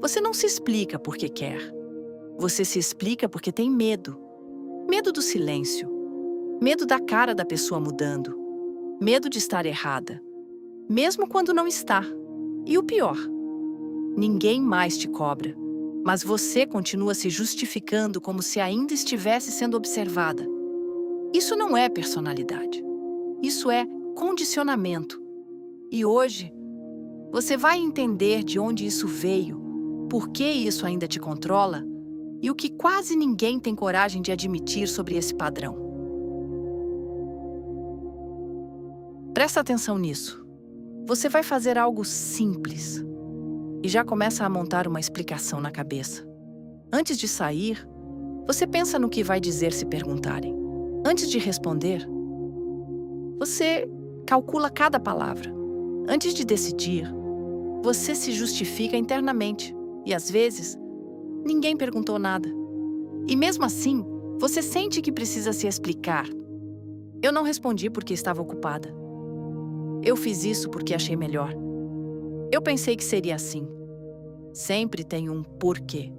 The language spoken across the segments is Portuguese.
Você não se explica porque quer. Você se explica porque tem medo. Medo do silêncio. Medo da cara da pessoa mudando. Medo de estar errada. Mesmo quando não está. E o pior, ninguém mais te cobra, mas você continua se justificando como se ainda estivesse sendo observada. Isso não é personalidade. Isso é condicionamento. E hoje, você vai entender de onde isso veio, por que isso ainda te controla e o que quase ninguém tem coragem de admitir sobre esse padrão. Presta atenção nisso. Você vai fazer algo simples e já começa a montar uma explicação na cabeça. Antes de sair, você pensa no que vai dizer se perguntarem. Antes de responder, você calcula cada palavra. Antes de decidir, você se justifica internamente. E às vezes, ninguém perguntou nada. E mesmo assim, você sente que precisa se explicar. Eu não respondi porque estava ocupada. Eu fiz isso porque achei melhor. Eu pensei que seria assim. Sempre tem um porquê.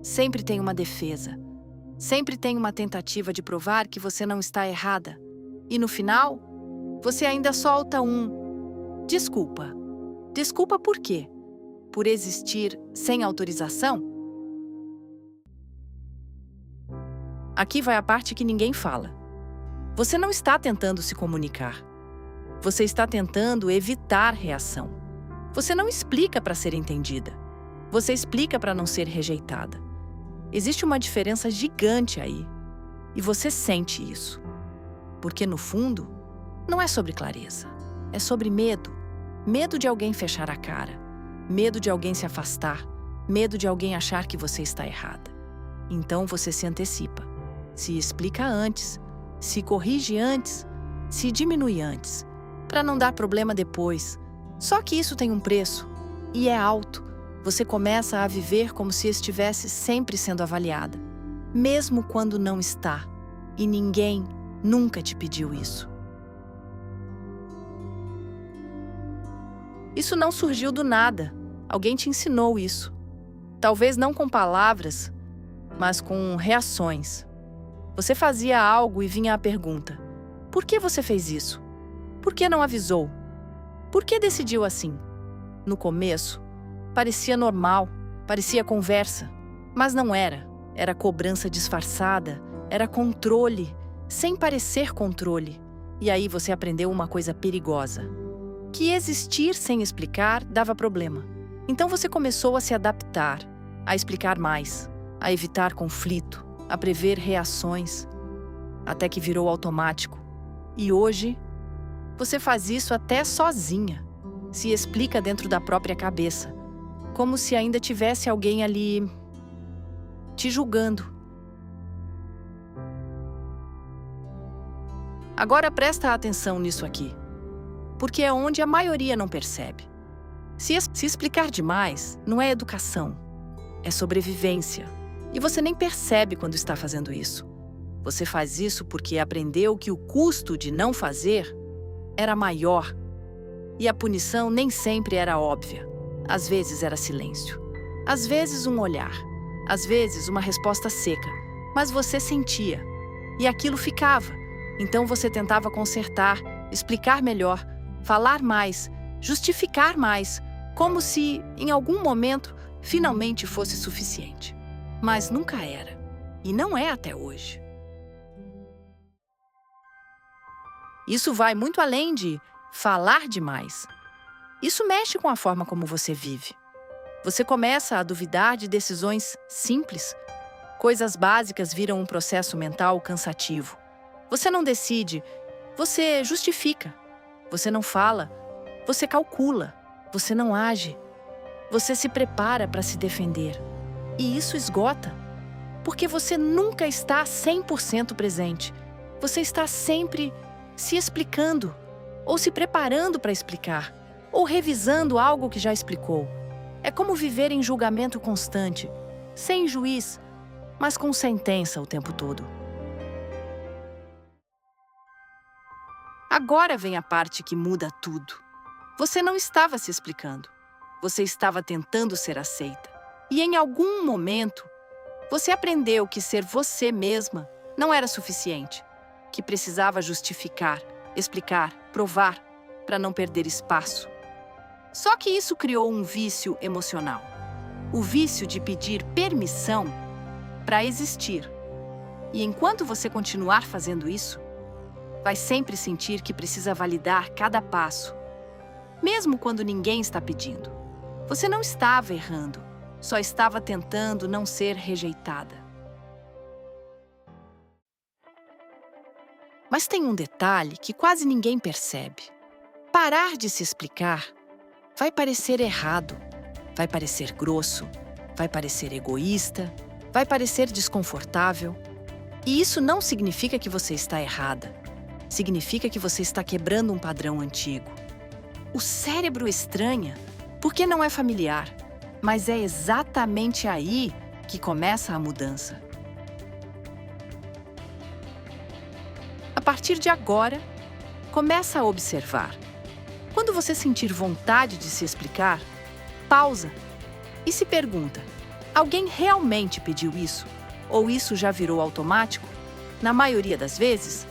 Sempre tem uma defesa. Sempre tem uma tentativa de provar que você não está errada. E no final, você ainda solta um desculpa. Desculpa por quê? Por existir sem autorização? Aqui vai a parte que ninguém fala. Você não está tentando se comunicar. Você está tentando evitar reação. Você não explica para ser entendida. Você explica para não ser rejeitada. Existe uma diferença gigante aí. E você sente isso. Porque, no fundo, não é sobre clareza. É sobre medo. Medo de alguém fechar a cara. Medo de alguém se afastar. Medo de alguém achar que você está errada. Então você se antecipa. Se explica antes. Se corrige antes. Se diminui antes. Para não dar problema depois. Só que isso tem um preço. E é alto. Você começa a viver como se estivesse sempre sendo avaliada. Mesmo quando não está. E ninguém nunca te pediu isso. Isso não surgiu do nada. Alguém te ensinou isso. Talvez não com palavras, mas com reações. Você fazia algo e vinha a pergunta: por que você fez isso? Por que não avisou? Por que decidiu assim? No começo, parecia normal, parecia conversa, mas não era. Era cobrança disfarçada, era controle, sem parecer controle. E aí você aprendeu uma coisa perigosa: que existir sem explicar dava problema. Então você começou a se adaptar, a explicar mais, a evitar conflito, a prever reações, até que virou automático. E hoje, você faz isso até sozinha. Se explica dentro da própria cabeça, como se ainda tivesse alguém ali te julgando. Agora presta atenção nisso aqui, porque é onde a maioria não percebe. Se explicar demais não é educação, é sobrevivência. E você nem percebe quando está fazendo isso. Você faz isso porque aprendeu que o custo de não fazer era maior. E a punição nem sempre era óbvia. Às vezes era silêncio. Às vezes um olhar. Às vezes uma resposta seca. Mas você sentia. E aquilo ficava. Então você tentava consertar, explicar melhor, falar mais, justificar mais, como se, em algum momento, finalmente fosse suficiente. Mas nunca era. E não é até hoje. Isso vai muito além de falar demais. Isso mexe com a forma como você vive. Você começa a duvidar de decisões simples. Coisas básicas viram um processo mental cansativo. Você não decide, você justifica. Você não fala, você calcula. Você não age. Você se prepara para se defender. E isso esgota. Porque você nunca está 100% presente. Você está sempre se explicando, ou se preparando para explicar, ou revisando algo que já explicou. É como viver em julgamento constante, sem juiz, mas com sentença o tempo todo. Agora vem a parte que muda tudo. Você não estava se explicando. Você estava tentando ser aceita. E em algum momento, você aprendeu que ser você mesma não era suficiente, que precisava justificar, explicar, provar, para não perder espaço. Só que isso criou um vício emocional. O vício de pedir permissão para existir. E enquanto você continuar fazendo isso, vai sempre sentir que precisa validar cada passo, mesmo quando ninguém está pedindo. Você não estava errando, só estava tentando não ser rejeitada. Mas tem um detalhe que quase ninguém percebe. Parar de se explicar vai parecer errado, vai parecer grosso, vai parecer egoísta, vai parecer desconfortável. E isso não significa que você está errada. Significa que você está quebrando um padrão antigo. O cérebro estranha porque não é familiar, mas é exatamente aí que começa a mudança. A partir de agora, começa a observar. Quando você sentir vontade de se explicar, pausa e se pergunta: alguém realmente pediu isso? Ou isso já virou automático? Na maioria das vezes,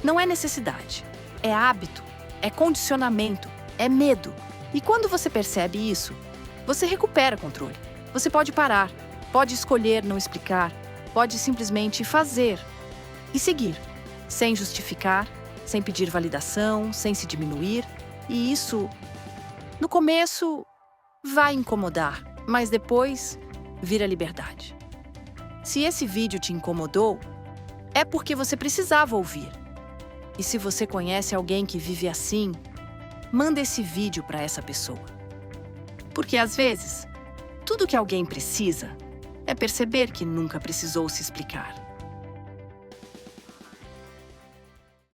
não é necessidade, é hábito, é condicionamento, é medo. E quando você percebe isso, você recupera controle. Você pode parar, pode escolher não explicar, pode simplesmente fazer e seguir, sem justificar, sem pedir validação, sem se diminuir. E isso, no começo, vai incomodar, mas depois vira liberdade. Se esse vídeo te incomodou, é porque você precisava ouvir. E se você conhece alguém que vive assim, manda esse vídeo para essa pessoa. Porque às vezes, tudo que alguém precisa é perceber que nunca precisou se explicar.